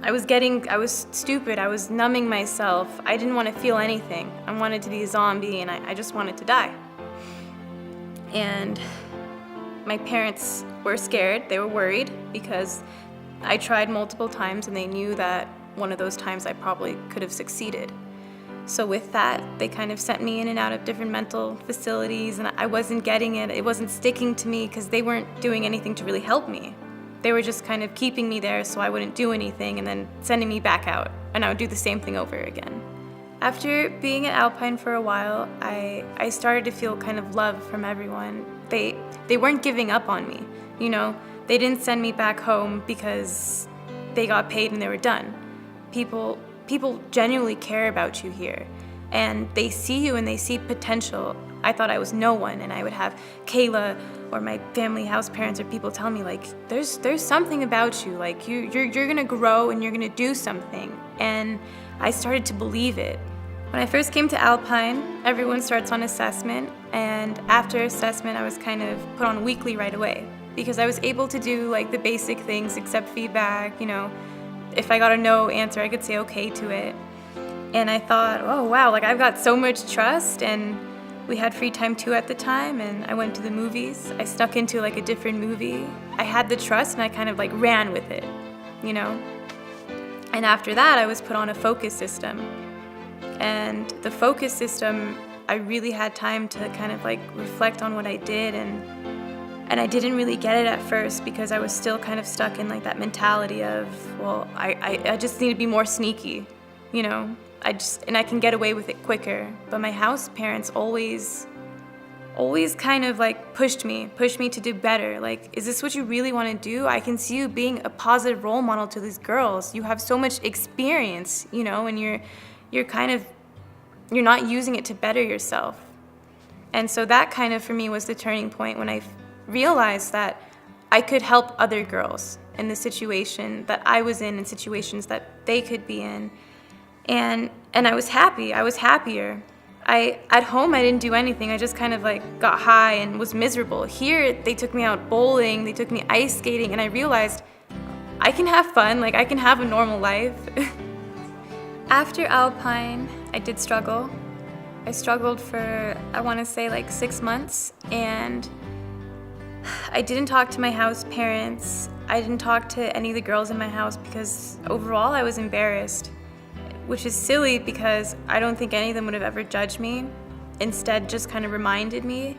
I was stupid, I was numbing myself. I didn't want to feel anything. I wanted to be a zombie, and I just wanted to die. And my parents were scared, they were worried, because I tried multiple times and they knew that one of those times I probably could have succeeded. So with that, they kind of sent me in and out of different mental facilities, and I wasn't getting it. It wasn't sticking to me because they weren't doing anything to really help me. They were just kind of keeping me there so I wouldn't do anything and then sending me back out, and I would do the same thing over again. After being at Alpine for a while, I started to feel kind of love from everyone. They weren't giving up on me, you know? They didn't send me back home because they got paid and they were done. People genuinely care about you here, and they see you and they see potential. I thought I was no one, and I would have Kayla or my family house parents or people tell me, like, there's something about you, like you're gonna grow and you're gonna do something. And I started to believe it. When I first came to Alpine, everyone starts on assessment, and after assessment I was kind of put on weekly right away, because I was able to do like the basic things, accept feedback, you know. If I got a no answer, I could say okay to it. And I thought, oh wow, like I've got so much trust. And we had free time too at the time, and I went to the movies. I snuck into like a different movie. I had the trust and I kind of like ran with it, you know. And after that, I was put on a focus system. And the focus system, I really had time to kind of like reflect on what I did, and I didn't really get it at first because I was still kind of stuck in like that mentality of, well, I just need to be more sneaky, you know? And I can get away with it quicker. But my house parents always kind of like pushed me to do better. Like, is this what you really want to do? I can see you being a positive role model to these girls. You have so much experience, you know, and you're not using it to better yourself. And so that kind of for me was the turning point when I realized that I could help other girls in the situation that I was in situations that they could be in. And I was happy. I was happier. At home, I didn't do anything. I just kind of like got high and was miserable. Here, they took me out bowling, they took me ice skating, and I realized I can have fun, like I can have a normal life. After Alpine, I did struggle. I struggled for, I want to say like 6 months, and I didn't talk to my house parents. I didn't talk to any of the girls in my house because overall I was embarrassed, which is silly because I don't think any of them would have ever judged me. Instead, just kind of reminded me.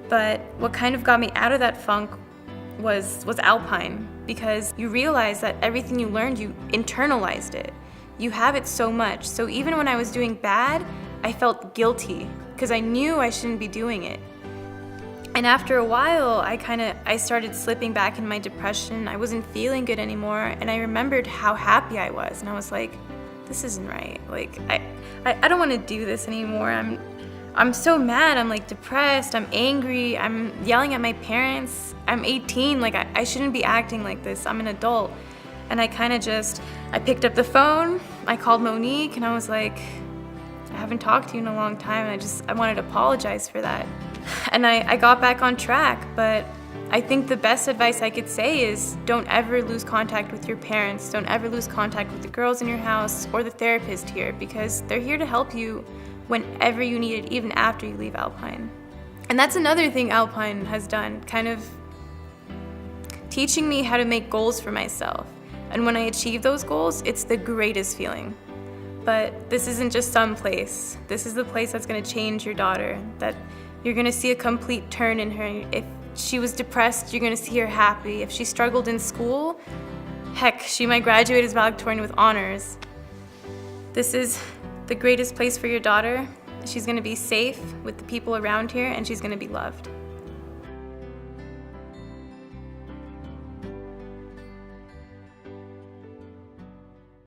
But what kind of got me out of that funk was Alpine, because you realize that everything you learned, you internalized it. You have it so much. So even when I was doing bad, I felt guilty because I knew I shouldn't be doing it. And after a while, I started slipping back in my depression. I wasn't feeling good anymore, and I remembered how happy I was, and I was like, this isn't right. Like, I don't want to do this anymore. I'm so mad. I'm like depressed. I'm angry. I'm yelling at my parents. I'm 18. Like, I shouldn't be acting like this. I'm an adult. And I picked up the phone. I called Monique, and I was like, I haven't talked to you in a long time, and I wanted to apologize for that. And I got back on track, but I think the best advice I could say is don't ever lose contact with your parents. Don't ever lose contact with the girls in your house or the therapist here, because they're here to help you whenever you need it, even after you leave Alpine. And that's another thing Alpine has done, kind of teaching me how to make goals for myself. And when I achieve those goals, it's the greatest feeling. But this isn't just some place. This is the place that's going to change your daughter, that you're going to see a complete turn in her. If she was depressed, you're going to see her happy. If she struggled in school, heck, she might graduate as valedictorian with honors. This is the greatest place for your daughter. She's going to be safe with the people around here, and she's going to be loved.